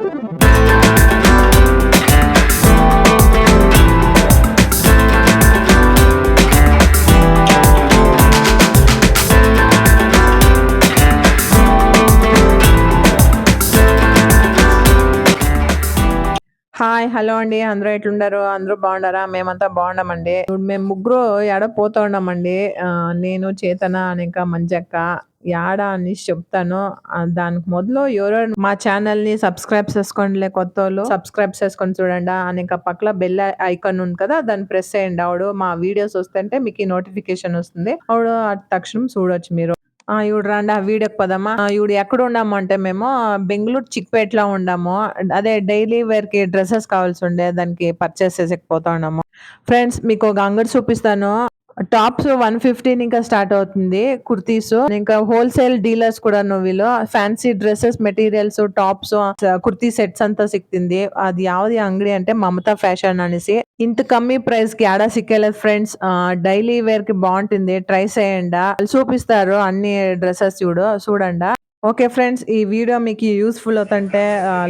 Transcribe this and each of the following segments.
Hi hello అండి, అందరూ ఎట్లుండారు? అందరూ బాగుండారా? మేమంతా బాగున్నామండి. ఇప్పుడు మేము ముగ్గురు యాడ పోతా ఉన్నామండి. నేను, చేతన, ఇంకా మంజక్క యాడ అని చెప్తాను. దానికి మొదలు ఎవరెవరు మా ఛానల్ ని సబ్స్క్రైబ్ చేసుకోండి, కొత్త వాళ్ళు సబ్స్క్రైబ్ చేసుకొని చూడండి. ఇంకా పక్కన బెల్ ఐకాన్ ఉంది కదా, దాన్ని ప్రెస్ చేయండి. ఆవిడ మా వీడియోస్ వస్తుంటే మీకు నోటిఫికేషన్ వస్తుంది. ఆవిడ తక్షణం చూడొచ్చు మీరు. ఇవిడు రండి, ఆ వీడియోకి పోదామా. ఇవిడు ఎక్కడ ఉన్నాము అంటే, మేము బెంగళూరు చిక్పేటలో ఉన్నాము. అదే డైలీ వేర్ కి డ్రెస్సెస్ కావాల్సి ఉండే, దానికి పర్చేస్ చేసేకపోతా ఉన్నాము. ఫ్రెండ్స్, మీకు ఒక అంగడి చూపిస్తాను. టాప్స్ 150 ఇంకా స్టార్ట్ అవుతుంది. కుర్తీస్ ఇంకా హోల్సేల్ డీలర్స్ కూడా వీళ్ళు fancy dresses materials tops kurti sets ಅಂತ ಸಿಗ್ತಿಂది. ಅದು ಯಾವ್ದು ಅಂಗಡಿ అంటే మమతా ఫ్యాషన్ అనేసి. ఇంత కమ్మి ప్రైస్ కి ఆడ సిక్కేలేదు ఫ్రెండ్స్. డైలీ వేర్ కి బాగుంటుంది, ట్రై చేయండి. చూపిస్తారు అన్ని డ్రెస్సెస్ చూడండి. ఓకే ఫ్రెండ్స్, ఈ వీడియో మీకు యూస్ఫుల్ అవుతుంటే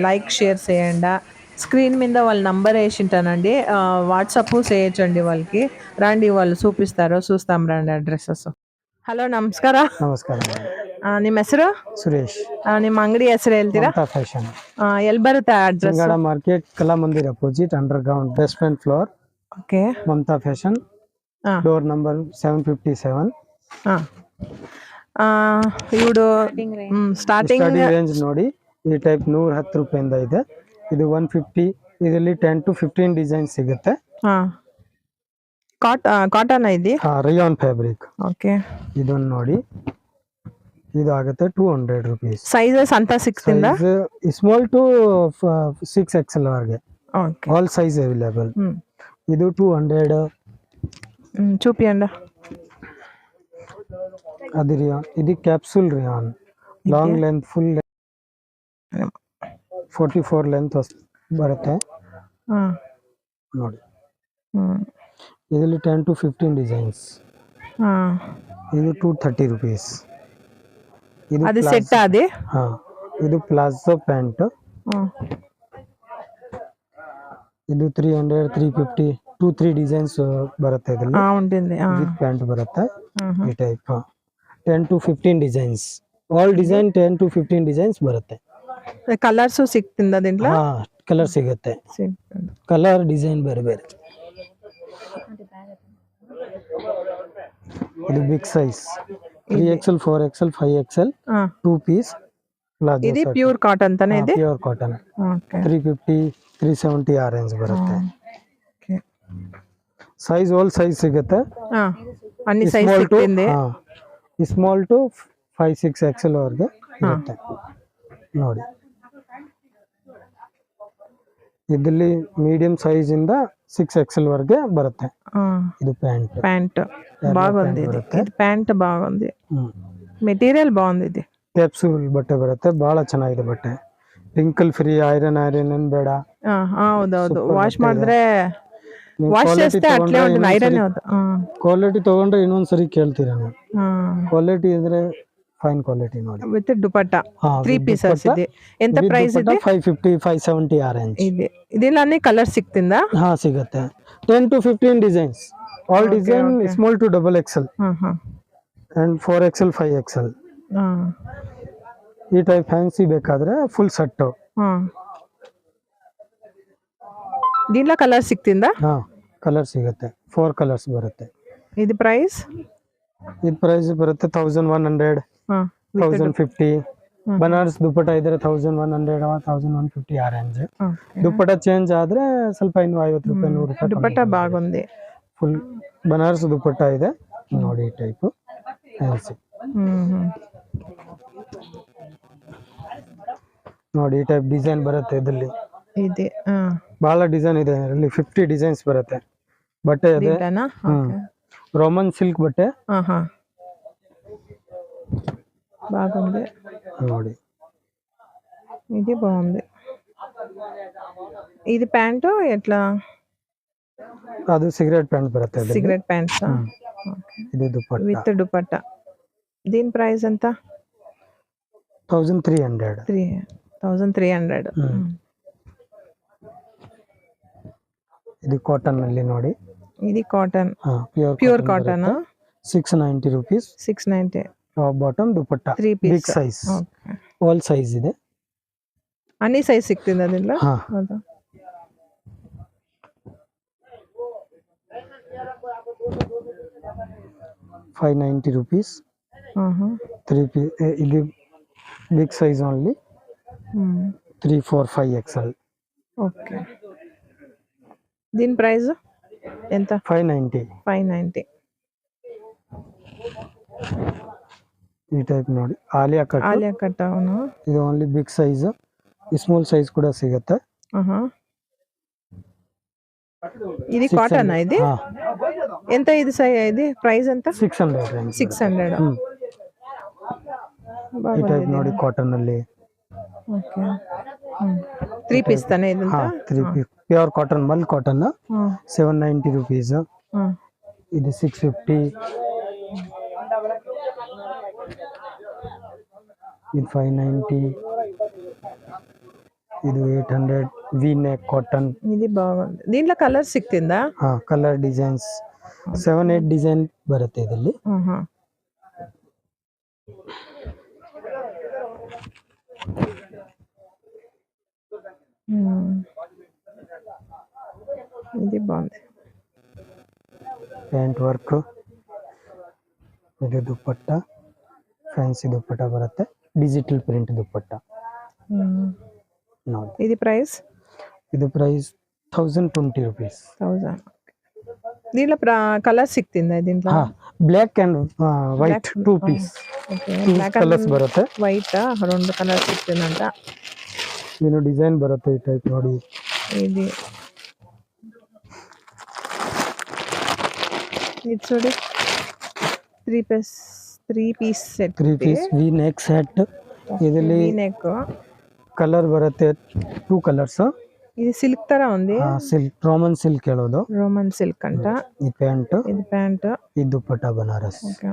లైక్ షేర్ చేయండి. స్క్రీన్ మీద వాళ్ళ నంబర్ వేసింటానండి, వాట్సాప్ చేయొచ్చండి వాళ్ళకి. రండి, వాళ్ళు చూపిస్తారు, చూస్తాం రండి డ్రెస్సెస్. ಹಲೋ ನಮಸ್ಕಾರ. ನಮಸ್ಕಾರ. ನಿಮ್ಮ ಹೆಸರು? ಸುರೇಶ್. ನಿಮ್ಮ ಅಂಗಡಿ ಹೆಸರು ಹೇಳ್ತೀರಾ? ಮಮತಾ ಫ್ಯಾಷನ್. ಎಲ್ಲಿ ಬರುತ್ತೆ address? Singada market, Kalamandir opposite, underground basement floor. Okay. Mamata fashion, door number 757. ಇವರು ಸ್ಟಾರ್ಟಿಂಗ್ ರೇಂಜ್ ನೋಡಿ, ಈ ಟೈಪ್ 110 ರೂಪಾಯಿಂದ ಇದೆ. ಇದು 150. ಇದರಲ್ಲಿ 10 to 15 ಡಿಸೈನ್ ಸಿಗುತ್ತೆ. ಕಾಟನ್ ಇದೆ, ರಯಾನ್ ಫ್ಯಾಬ್ರಿಕ್. ಓಕೆ. ಇದನ್ನ ನೋಡಿ, ಇದು ಆಗುತ್ತೆ 200 ರೂಪೀಸ್. ಸೈಜಸ್ ಅಂತ ಸಿಕ್ತಿಂದ ಸ್ಮಾಲ್ ಟು 6XL ವರೆಗೆ ಆಲ್ ಸೈಜ್ ಅವೈಲೇಬಲ್. ಇದು 200. చూపియండి. అది రియాన్, ఇది capsule rayon, long length, full 44 length ಬರುತ್ತೆ ನೋಡಿ. ಇದರಲ್ಲಿ 10 to 15 ಡಿಸೈನ್ಸ್. ಇದು 230 ರೂಪೀಸ್. ಅದು ಸೆಟ್ ಅದೇ. ಇದು ಪ್ಲಾಜೋ ಪ್ಯಾಂಟ್. ಇದು 300, 350, 2-3 ಡಿಸೈನ್ಸ್ ಬರುತ್ತೆ. ಇದರಲ್ಲಿ ವಿತ್ ಪ್ಯಾಂಟ್ ಬರುತ್ತೆ. ಈ type 10 to 15 designs, all design 10 to 15 designs ಬರುತ್ತೆ. ಕಲರ್ಸ್ ಸಿಗ್ತಿಂದ ಅದಿಲ್ಲ? ಕಲರ್ ಸಿಗುತ್ತೆ, ಕಲರ್ ಡಿಸೈನ್ ಬೇರೆ ಬೇರೆ. ಇದು big size 3XL, 4XL, 5XL 2 piece palazzo. ಇದು ಪ್ಯೂರ್ ಕಾಟನ್ ತಾನೇ? ಇದೆ ಪ್ಯೂರ್ ಕಾಟನ್. 350, 370 ಆ ರೇಂಜ್ ಬರುತ್ತೆ. ಸೈಜ್ ಆಲ್ ಸೈಜ್ ಸಿಗುತ್ತೆ. ಅన్ని ಸೈಜ್ ಸಿಗ್ತಿಂದೆ. ಸ್ಮಾಲ್ ಟು 5-6XL ವರೆಗೆ ಇರುತ್ತೆ ನೋಡಿ. ಇದರಲ್ಲಿ ಮೀಡಿಯಂ ಸೈಜ್ ಇಂದ 6XL ವರೆಗೆ ಬರುತ್ತೆ. ಇದು ಪ್ಯಾಂಟ್ బాగుంది. ఇది ప్యాంట్ బాగుంది, మెటీరియల్ బాగుంది. ఇది ಕ್ಯಾಪ್ಸೂಲ್ ಬಟ್ಟೆ ಬರುತ್ತೆ, ಬಹಳ ಚೆನ್ನಾಗಿದೆ ಬಟ್ಟೆ. ರಿಂಕಲ್ ಫ್ರೀ, ಐರನ್ ಏನ್ ಬೇಡ. ಹೌದೌದು, ವಾಶ್ ಮಾಡಿದ್ರೆ ವಾಶ್ చేస్తే ಅಟ್ಲೇ ఉంటుంది, ಐರನ್. ಕ್ವಾಲಿಟಿ ತಗೊಂಡ್ರೆ ಇನ್ನೊಂದ್ಸರಿ ಕೇಳ್ತೀರಾ ನೀವು. ಕ್ವಾಲಿಟಿ ಇದ್ರೆ ಫೈನ್ ಕ್ವಾಲಿಟಿ ನೋಡಿ. ವಿತ್ ದುಪಟ್ಟ 3 ಪೀಸಸ್ ಇದೆ. ಎಂತ ಪ್ರೈಸ್ ಇದೆ? 550, 570 ಆ ರೇಂಜ್ ಇದೆ. ಇದೆಲ್ಲ ಅನೇ ಕಲರ್ ಸಿಗ್ತಿಂದ? ಸಿಗುತ್ತೆ. 10 to 15 designs, all design small to XXL and 4XL, 5XL. ಈ ಟೈಪ್ ಫ್ಯಾನ್ಸಿ ಬೇಕಾದ್ರೆ ಫುಲ್ ಸೆಟ್. దీంట్లో కలర్ సిక్తిందా? ಕಲರ್ ಸಿಗುತ್ತೆ, 4 ಕಲರ್ಸ್ ಬರುತ್ತೆ. ఇది ಪ್ರೈಸ್? ಇದು ಪ್ರೈಸ್ ಬರುತ್ತೆ 1100, 1050. ಬನಾರಸ್ ದುಪ್ಪಟ್ಟ ಇದ್ರೆ 1100, 1150 ಆ ರೇಂಜ್. ದುಪ್ಪಟ್ಟ ಚೇಂಜ್ ಆದ್ರೆ ಸ್ವಲ್ಪ ಇನ್ನು 50 ರೂಪಾಯಿ, 100 ರೂಪಾಯಿ. ದುಪ್ಪಟ್ಟ ಬಾಗುಂది, ಫುಲ್ ಬನಾರಸ್ ದುಪ್ಪಟ್ಟ ಇದೆ ನೋಡಿ. ಈ ಟೈಪ್ ಫ್ಯಾನ್ಸಿ ನೋಡಿ. ಈ ಟೈಪ್ ಡಿಸೈನ್ ಬರುತ್ತೆ ಇದರಲ್ಲಿ. ಇದೆ ಬಹಳ ಡಿಸೈನ್ ಇದೆ ಇದರಲ್ಲಿ. 50 ಡಿಸೈನ್ಸ್ ಬರುತ್ತೆ. ಬಟ್ಟೆ ಇದೆ ರೋಮನ್ ಸಿಲ್ಕ್ ಬಟ್ಟೆ. బాగుంది ನೋಡಿ. ఇది బాగుంది. ఇది ప్యాంట్ ఎట్లా? ಅದು ಸಿಗರೇಟ್ ಪ್ಯಾಂಟ್ ಬರುತ್ತೆ. Cigarette pants. ಇದು ದುಪ್ಪಟ್ಟ విత్ దుపట్టా. దీని ప్రైస్ ఎంత? 1300. 1300. ಇದು ಕಾಟನ್ ಅಲ್ಲಿ ನೋಡಿ, ఇది cotton, pure pure cotton. 690 rupees. 690. Top bottom dupatta 3 piece. Big size, okay. All size ಇದೆ. ಅನಿ ಸೈಜ್ ಸಿಗ್ತಿದೆ ಅದಿಲ್ಲ? ಹಾ, ಹೌದಾ? ₹590. ಹಾ. 3 ಪೀಸ್. ಇದು big size only 3, 4, 5 XL. Okay. దీని ప్రైస్ ఎంత? 590. 590. ಈ ಟೈಪ್ ನೋಡಿ, ಆಲಿಯಾ ಕಟ್. ಆಲಿಯಾ ಕಟ್. ಅವನು ಇದು only big size, small size ಕೂಡ ಸಿಗುತ್ತೆ. ఇది కాటన్ ఇది? ఎంత ఇది ఇది ప్రైస్ ఎంత? 600. 600. ಈ ಟೈಪ್ ನೋಡಿ ಕಾಟನ್ ಅಲ್ಲಿ. ಓಕೆ. 3 ಪೀಸ್ ತಾನೆ ಇದಂತ? 3 piece pure cotton, mul cotton. 790 rupees. ಇದು 650. ಇದು 590. ಇದು 800. V neck cotton. ఇది బాగుంది. దీంట్లో కలర్ సిక్కిందా? ಕಲರ್ ಡಿಸೈನ್ಸ್ 7-8 ಡಿಸೈನ್ ಬರುತ್ತೆ ಇದರಲ್ಲಿ. ఇది బాగుంది. Pant work. ಇದು ದುಪ್ಪಟ್ಟ, ಫ್ಯಾನ್ಸಿ ದುಪ್ಪಟ್ಟ ಬರುತ್ತೆ, ಡಿಜಿಟಲ್ ಪ್ರಿಂಟ್ ದುಪ್ಪಟ್ಟ ನೋಡಿ. ఇది ప్రైస్? ಇದು ಪ್ರೈಸ್ 1020 rupees. 1000. దీంట్లో కలర్ సిక్కిందా దీంట్లో? Black and white 2 piece. Okay. 2 black colours ಬರುತ್ತೆ. వైట్ 2 కలర్స్ సిక్కిందంట. ಏನು ಡಿಸೈನ್ ಬರುತ್ತೆ ಈ ಟೈಪ್ ನೋಡಿ. ఇది చూడు, 3 piece set. 3 piece V neck set. ಇದರಲ್ಲಿ ನೆಕ್ ಕಲರ್ ಬರುತ್ತೆ 2 ಕಲರ್ಸ್. ఇది సిల్క్ ತರ ఉంది. ಸಿಲ್ಕ್, ರೋಮನ್ ಸಿಲ್ಕ್ ಹೇಳೋದು. రోమన్ సిల్క్ అంట. ಈ ಪ್ಯಾಂಟ್, ఇది ప్యాంట్. ಈ ದುಪ್ಪಟ್ಟ ಬನಾರಸ್. ఓకే.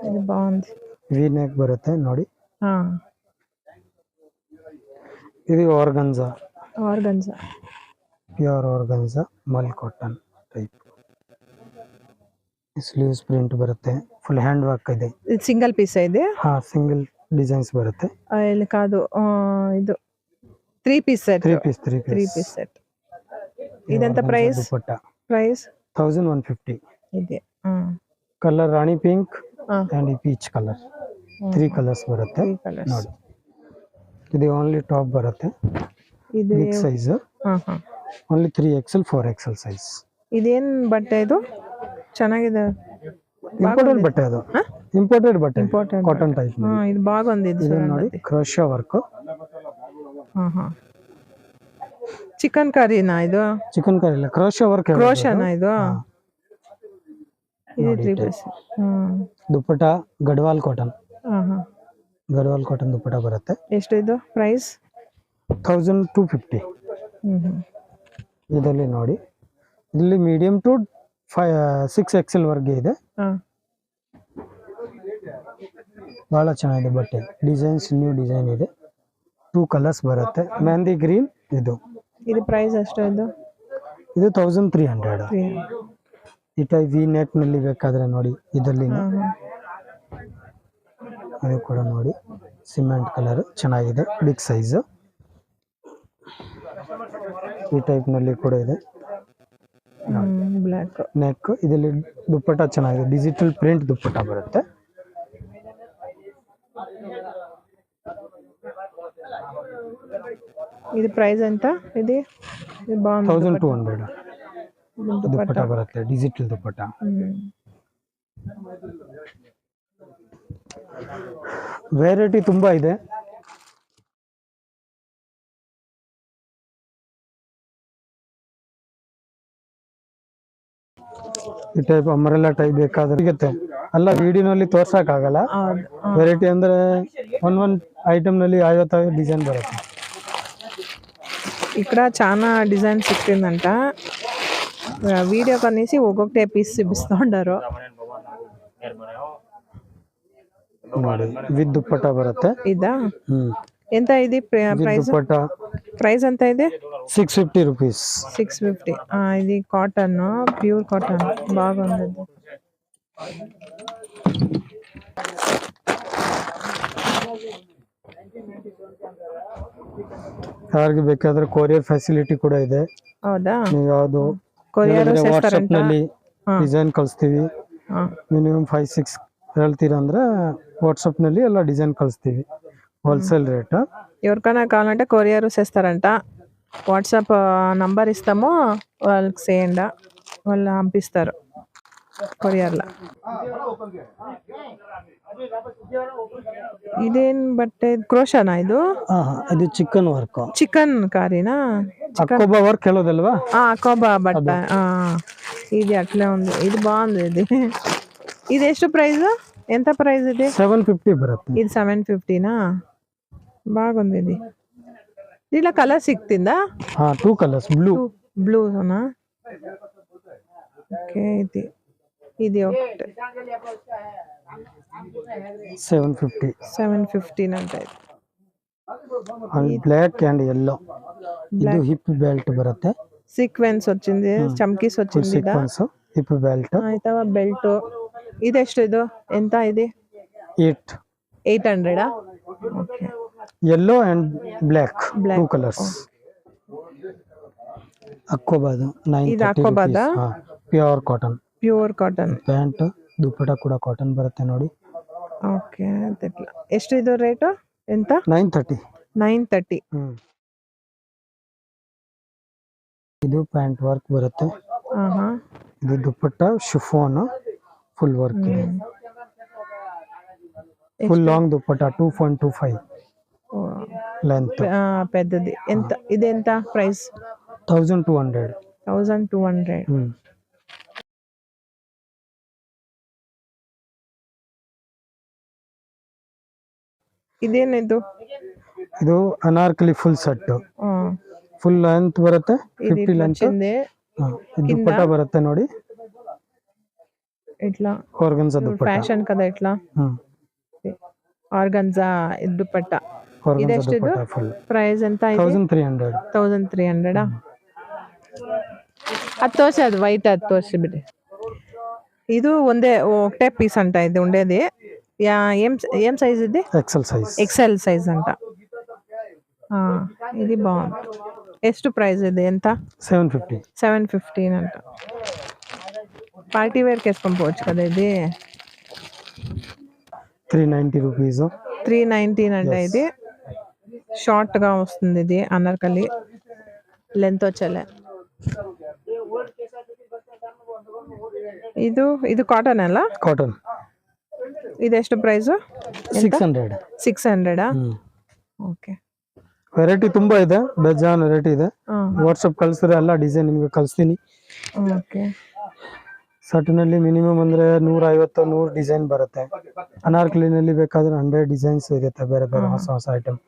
ఇది బాగుంది. ವಿ ನೆಕ್ ಬರುತ್ತೆ ನೋಡಿ. ಹಾ. ಇದು organza. Organza, pure organza, mul cotton type. Sleeves print ಬರುತ್ತೆ, ಫುಲ್ ಹ್ಯಾಂಡ್ ವರ್ಕ್ ಇದೆ. ఇది సింగిల్ పీస్ ఇది? ಸಿಂಗಲ್ ಡಿಸೈನ್ಸ್ ಬರುತ್ತೆ. ಇಲ್ಲಿ ಕಾದು ಇದು 3 ಪೀಸ್ ಸೆಟ್. 3 ಪೀಸ್ ಸೆಟ್. ಇದೆಂತ ಪ್ರೈಸ್? ದುಪ್ಪಟ್ಟ ಪ್ರೈಸ್ 1150. ಇದೆ. ಕಲರ್ ರಾಣಿ ಪಿಂಕ್ ಅಂಡ್ ಈ ಪೀಚ್ ಕಲರ್. 3 ಕಲರ್ಸ್ ಬರುತ್ತೆ ನೋಡಿ. ಇದು ಓನ್ಲಿ ಟಾಪ್ ಬರುತ್ತೆ. ಇದು big size. Only 3XL 4XL size. ಇದೇನ್ ಬಟ್ಟೆ ಇದು? ಚೆನ್ನಾಗಿದೆ. ಇಂಪೋರ್ಟೆಡ್ ಬಟ್ಟೆ ಅದು. ಇಂಪೋರ್ಟೆಡ್ ಬಟ್ಟೆ, ಕಾಟನ್ ಟೈಪ್. ಇದು ಬಾಗುಂది. ಇದು ನೋಡಿ, ಕ್ರೋಶಾ ವರ್ಕ್. ಚಿಕನ್ ಕರಿನಾ ಇದು? ಚಿಕನ್ ಕರಿ ಇಲ್ಲ, ಕ್ರೋಶಾ ವರ್ಕ್. ಕ್ರೋಶಾನಾ ಇದು? ಇದು 3 ಪೀಸ್. ದುಪ್ಪಟ್ಟ ಗಡ್ವಾಲ್ ಕಾಟನ್. ಗಡ್ವಾಲ್ ಕಾಟನ್ ದುಪ್ಪಟ್ಟ ಬರುತ್ತೆ. ಎಷ್ಟು ಇದು ಪ್ರೈಸ್? 1250. ಇದರಲ್ಲಿ ನೋಡಿ, ಇಲ್ಲಿ ಮೀಡಿಯಂ ಟು 6XL ವರ್ಗೆ ಇದೆ. ಬಹಳ ಚೆನ್ನಾಗಿದೆ ಬಟ್ಟೆ. ಡಿಸೈನ್ಸ್ ನ್ಯೂ ಡಿಸೈನ್ ಇದೆ. 2 ಕಲರ್ಸ್ ಬರುತ್ತೆ, ಮೆಹಂದಿ ಗ್ರೀನ್. ಇದು ಪ್ರೈಸ್ ಎಷ್ಟು? ಇದು 1300. ಈ ಟೈಪ್ ವಿ ನೆಕ್ ನಲ್ಲಿ ಬೇಕಾದ್ರೆ ನೋಡಿ, ಇದರಲ್ಲಿ ಇದು ಕೂಡ ನೋಡಿ, ಸಿಮೆಂಟ್ ಕಲರ್ ಚೆನ್ನಾಗಿದೆ, ಬಿಗ್ ಸೈಜ್. ಈ ಟೈಪ್ ನಲ್ಲಿ ಕೂಡ ಇದೆ. Black neck. ಇದರಲ್ಲಿ ದುಪ್ಪಟ್ಟ ಚೆನ್ನಾಗಿದೆ, ಡಿಜಿಟಲ್ ಪ್ರಿಂಟ್ ದುಪ್ಪಟ್ಟ ಬರುತ್ತೆ. ಇದು ಪ್ರೈಸ್ ಅಂತ? ಇದು 1200 ದುಪ್ಪಟ್ಟ ಬರುತ್ತೆ, ಡಿಜಿಟಲ್ ದುಪ್ಪಟ್ಟ. ವೆರೈಟಿ ತುಂಬಾ ಇದೆ. ಈ ಟೈಪ್ ಅಂಬ್ರೆಲಾ ಟೈಪ್ ಬೇಕಾದ್ರೆ ಸಿಗುತ್ತೆ. ಅಲ್ಲ, ವಿಡಿಯೋನಲ್ಲಿ ತೋರ್ಸಕ್ ಆಗಲ್ಲ. ವೆರೈಟಿ ಅಂದ್ರೆ ಒಂದ್ ಐಟಮ್ ನಲ್ಲಿ 50 ಡಿಸೈನ್ ಬರುತ್ತೆ. ఇక్కడ చాలా డిజైన్ సిక్కిందంట. వీడియో కనేసి ఒక్కొక్కటే పీస్ చూపిస్తూ ఉంటారు. ನೋಡಿ, ವಿತ್ ದುಪ್ಪಟ್ಟ ಬರುತ್ತೆ. ಇದಾ? ఎంత ఇది ప్రైస్? దుపట్టా ప్రైస్ ఎంత ఇది? 650 రూపీస్. 650. ఇది కాటన్, ప్యూర్ కాటన్, బాగుంది. ಯಾರಿಗೆ ಬೇಕಾದ್ರೆ ಕೊರಿಯರ್ ಫೆಸಿಲಿಟಿ ಕೂಡ ಇದೆ. ಹೌದಾ? ನೀವು ಯಾವುದು ಕೊರಿಯರ್ ವಾಟ್ಸ್ಆಪ್ ನಲ್ಲಿ ಡಿಸೈನ್ ಕಳಿಸ್ತೀವಿ. ಮಿನಿಮಮ್ 5-6 ಹೇಳ್ತೀರಾ ಅಂದ್ರೆ వాట్సాప్ ನಲ್ಲಿ ಎಲ್ಲ డిజైన్ కలుస్తుంది. Wholesale rate. ఎవరికైనా కావాలంటే కొరియర్ చేస్తారంట. వాట్సాప్ నంబర్ ఇస్తాము, వాళ్ళకి చేయండి, వాళ్ళు పంపిస్తారు కొరియర్లో. ఇదేం బట్టే? క్రోషానా ಇದು? ಇದು ಚಿಕನ್ ವರ್ಕ್. ಚಿಕನ್ ಕಾರಿನಾ? అకోబా వర్క్ ಹೇಳೋದಲ್ವಾ? అకోబా బట్ట. ఇది అట్లే ఉంది. ఇది బాగుంది. ఇది ಎಷ್ಟು ప్రైస్? ఎంత ప్రైస్ ఇది? 750 ಬರುತ್ತೆ. ఇది 750ನಾ? బాగుంది ఇది. దీంట్లో కలర్ సిక్కిందా? 2 కలర్స్, బ్లూనా? ఓకే. ఇది ఒకటి 750 ಅಂತ ಇದೆ. Black and yellow. ಇದು ಹಿಪ್ ಬೆಲ್ಟ್ ಬರುತ್ತೆ. ಸೀಕ್ವೆನ್ಸ್ వచ్చింది, ಚಮ್ಕೀಸ್ వచ్చింది. Sequins hip belt. ಆಯ್ತವ ಬೆಲ್ಟ್. ಇದೆಷ್ಟು ಇದು? ಎಂತ ಇದೆ? 800. Okay. yellow and black 2 colours. ಅಕೋಬಾದು 930. ಇದು ಅಕೋಬಾದ? Pure cotton. Pure cotton. Pant dupatta ಕೂಡ ಕಾಟನ್ ಬರುತ್ತೆ ನೋಡಿ. ಓಕೆ. ಎಷ್ಟು ಇದು ರೇಟ್? ಎಂತ? 930. ಇದು ಪ್ಯಾಂಟ್ ವರ್ಕ್ ಬರುತ್ತೆ. ಇದು ದುಪಟ್ಟಾ ಶಿಫಾನ್ ಫುಲ್ ವರ್ಕ್ ಇದೆ. Full long dupatta 2.25 length. పెద్దది. ఎంత ఇదెంత ప్రైస్? 1200. 1200. ಇದೇನಿದು? ಇದು Anarkali full set. Full length ಬರುತ್ತೆ, 50 ಲೆಂತ್. ದುಪಟ್ಟಾ ಬರುತ್ತೆ ನೋಡಿ ఇట్లా. ఆర్గన్జా దుపట్టా. ఫ్యాషన్ కదా ఇట్లా. ఆర్గన్జా దుపట్టా. ಇದೆಷ್ಟು ಇದು? ಪ್ರೈಸ್ ಎಂತ ಇದೆ? 1300. 1300. ಅದು ತೋರಿಸಿ, ಅದು ವೈಟ್ ಅದು ತೋರಿಸಿ ಬಿಡಿ. ಇದು ఒకటే పీస్ అంట ఇది ఉండేది. ఏం సైజ్ ఇది? ఎక్సెల్ సైజ్ అంట. ఇది బాగుంది. ಎಷ್ಟು ప్రైస్ ఇది? ఎంత? 750 అంట. పార్టీ వేర్కి వేసుకొని పోవచ్చు కదా ఇది. 390 రూపీస్. 319 అంట. ఇది షార్ట్ గా వస్తుంది. ఇది అనార్కలి లెంత్ వచ్చేలే. ಇದು ಕಾಟನ್ ಅಲ್ಲ? ಕಾಟನ್. ಇದೆಷ್ಟು ಪ್ರೈಸ್? 600. ಓಕೆ. ವೆರೈಟಿ ತುಂಬಾ ಇದೆ, ಬೇಜಾನ್ ವೆರೈಟಿ ಇದೆ. ವಾಟ್ಸ್ಆಪ್ ಕಳಿಸಿದ್ರೆ ಎಲ್ಲ ಡಿಸೈನ್ ನಿಮಗೆ ಕಳಿಸ್ತೀನಿ. ಓಕೆ. ಸಟ್ನಲ್ಲಿ ಮಿನಿಮಮ್ ಅಂದ್ರೆ 150-100 ಡಿಸೈನ್ ಬರುತ್ತೆ. ಅನಾರ್ಕಲಿನಲ್ಲಿ ಬೇಕಾದ್ರೆ 100 ಡಿಸೈನ್ಸ್ ಇರುತ್ತೆ, ಬೇರೆ ಬೇರೆ ಹೊಸ ಹೊಸ ಐಟಮ್.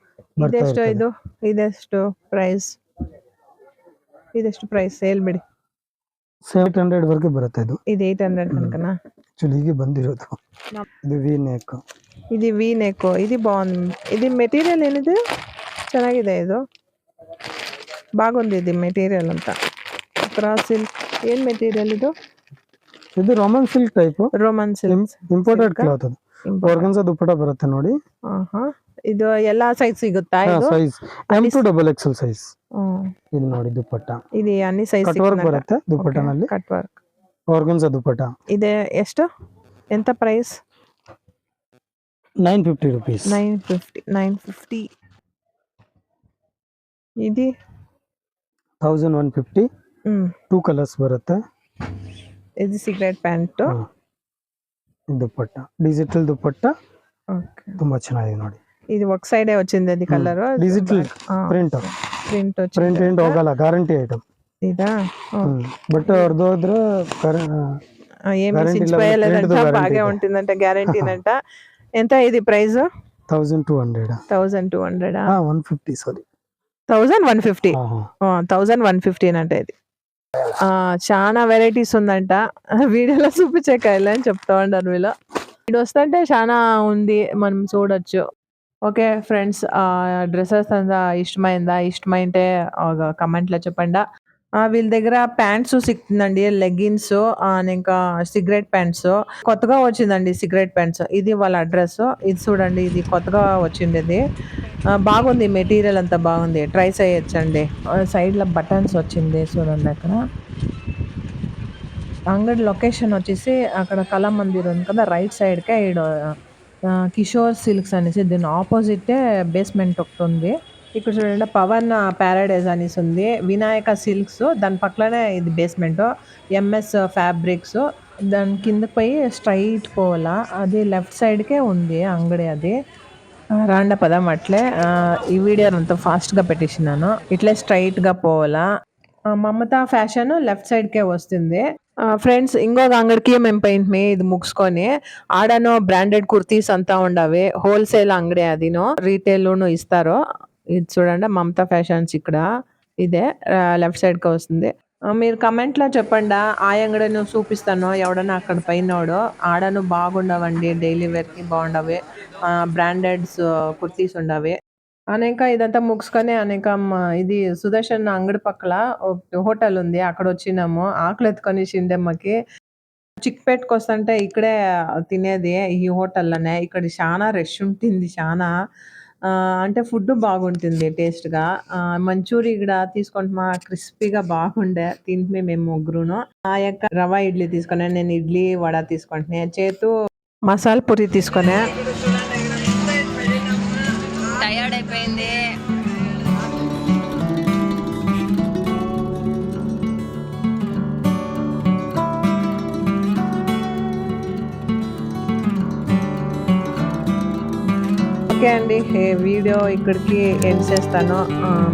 ಇದೆಷ್ಟು ಪ್ರೈಸ್? ಹೇಳ್ಬಿಡಿ. 700 ವರೆಗೆ ಬರುತ್ತೆ. ಇದು 800 ತನಕನಾ? ಆಕ್ಚುಲಿ ಹೀಗೆ ಬಂದಿರೋದು. ಇದು ವಿ ನೆಕ್. ಇದು ಬಾಗುಂది. ఇది మెటీరియల్ ಏನಿದೆ? ಚೆನ್ನಾಗಿದೆ. ಇದು ಬಾಗುంది. ఇది మెటీరియల్ ಅಂತ. Cross silk. ಏನ್ మెటీరియల్ ಇದು? ಇದು Roman silk type. Imported cloth. ಅದು ಆರ್ಗನ್ಜಾ ದುಪಟ್ಟಾ ಬರುತ್ತೆ ನೋಡಿ. ಇದು ಎಲ್ಲಾ ಸೈಜ್ ಸಿಗುತ್ತಾ? ಇದು size M to XXL size. ಇದು ನೋಡಿ ದುಪಟ್ಟಾ. ಇದು ಅన్ని ಸೈಜ್ ಕಟ್ ವರ್ಕ್ ಬರುತ್ತೆ ದುಪಟ್ಟಾನಲ್ಲಿ. Cut work. ಆರ್ಗನ್ಜಾ ದುಪಟ್ಟಾ. ಇದೆ ಎಷ್ಟು? ಎಂತ ಪ್ರೈಸ್? 950 ರೂಪೀಸ್. 950. ಇದು 1150. 2 ಕಲರ್ಸ್ ಬರುತ್ತೆ. ಇದು cigarette pant. Dupatta digital dupatta. Okay. ತುಂಬಾ ಚೆನ್ನಾಗಿದೆ ನೋಡಿ. ఇది ఒక సైడే వచ్చింది. అది కలర్ డిజిటల్ ప్రింట్ ఏంటి ಹೋಗಲ್ಲ, ಗ್ಯಾರಂಟಿ ಐಟಮ್. ಇದಾ? ಬಟ್ ಅವ್ರದ್ದು ಹೋದ್ರೆ ఏమి సిచ్చిపోయలేదంట, బాగా ఉంటుందంట, గ్యారంటీనంట. ఎంత ఇది ప్రైస్? 1200. 150 సారీ 1150. 1115 అంట. ఇది చాలా వెరైటీస్ ఉందంట. వీడియోలో చూపించే అని చెప్తా ఉన్నారు వీళ్ళు. ఇది వస్తుంటే చాలా ఉంది, మనం చూడొచ్చు. ఓకే ఫ్రెండ్స్, డ్రెసెస్ అంతా ఇష్టమైంటే కమెంట్లో చెప్పండి. వీళ్ళ దగ్గర ప్యాంట్స్ సిక్తుందండి, లెగ్గిన్స్, ఇంకా సిగరెట్ ప్యాంట్స్ కొత్తగా వచ్చిందండి. సిగరెట్ ప్యాంట్స్ ఇది వాళ్ళ అడ్రస్. ఇది చూడండి, ఇది కొత్తగా వచ్చిండేది. బాగుంది, మెటీరియల్ అంతా బాగుంది, ట్రై చేయొచ్చండి. సైడ్లో బటన్స్ వచ్చింది చూడండి. అక్కడ అంగడి లొకేషన్ వచ్చేసి అక్కడ కళామందిర్ ఉంది కదా, రైట్ సైడ్కే కిషోర్ సిల్క్స్ అనేసి దీని ఆపోజిటే బేస్మెంట్ ఒకటి ఉంది. ఇక్కడ చూడండి, పవన్ ప్యారడైజ్ అనేసి ఉంది. వినాయక సిల్క్స్ దాని పక్కనే ఇది బేస్మెంట్. ఎంఎస్ ఫ్యాబ్రిక్స్ దాని కిందకి పోయి స్ట్రైట్ పోవాలా, అది లెఫ్ట్ సైడ్కే ఉంది అంగడి. అది రాండ పదం అట్లే. ఈ వీడియో అంతా ఫాస్ట్గా పెట్టేసినాను. ఇట్లే స్ట్రైట్గా పోవాలా. మమతా ఫ్యాషన్ లెఫ్ట్ సైడ్కే వస్తుంది. ఫ్రెండ్స్, ఇంకొక అంగడికి మేము పోయింటిమి ఇది ముగిసుకొని. ఆడనో బ్రాండెడ్ కుర్తీస్ అంతా ఉండవి. హోల్సేల్ అంగడి అదినో, రీటైల్ను ఇస్తారు. ఇది చూడండి, మమతా ఫ్యాషన్స్ ఇక్కడ ఇదే లెఫ్ట్ సైడ్కి వస్తుంది. మీరు కమెంట్లో చెప్పండి, ఆ అంగడిని చూపిస్తాను. ఎవడన్నా అక్కడ పోయినోడు. ఆడను బాగుండవండి, డైలీ వేర్కి బాగుండవి. బ్రాండెడ్స్ కుర్తీస్ ఉండవి. అనేక ఇదంతా ముగిసుకొని ఇది సుదర్శన్ అంగడి పక్కల హోటల్ ఉంది, అక్కడ వచ్చినాము. ఆకలి ఎత్తుకొని షిండమ్మకి. చిక్పేట్కి వస్తుంటే ఇక్కడే తినేది ఈ హోటల్లోనే. ఇక్కడ చాలా రష్ ఉంటుంది, చాలా అంటే ఫుడ్ బాగుంటుంది టేస్ట్గా. మంచూరి ఇక్కడ తీసుకుంటున్నా, క్రిస్పీగా బాగుండే. తింటే మేము ముగ్గురును. ఆ యొక్క రవా ఇడ్లీ తీసుకునే, నేను ఇడ్లీ వడ తీసుకుంటున్నా. చేతు మసాలా పూరి తీసుకునే. టయర్డ్ అయిపోయింది. ఓకే అండి, ఈ వీడియో ఇక్కడికి ఎండ్ చేస్తాను.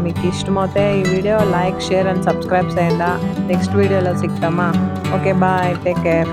మీకు ఇష్టమైతే ఈ video like, share and subscribe చేయండి. నెక్స్ట్ వీడియోలో సిగ్తామా. Okay, bye, take care.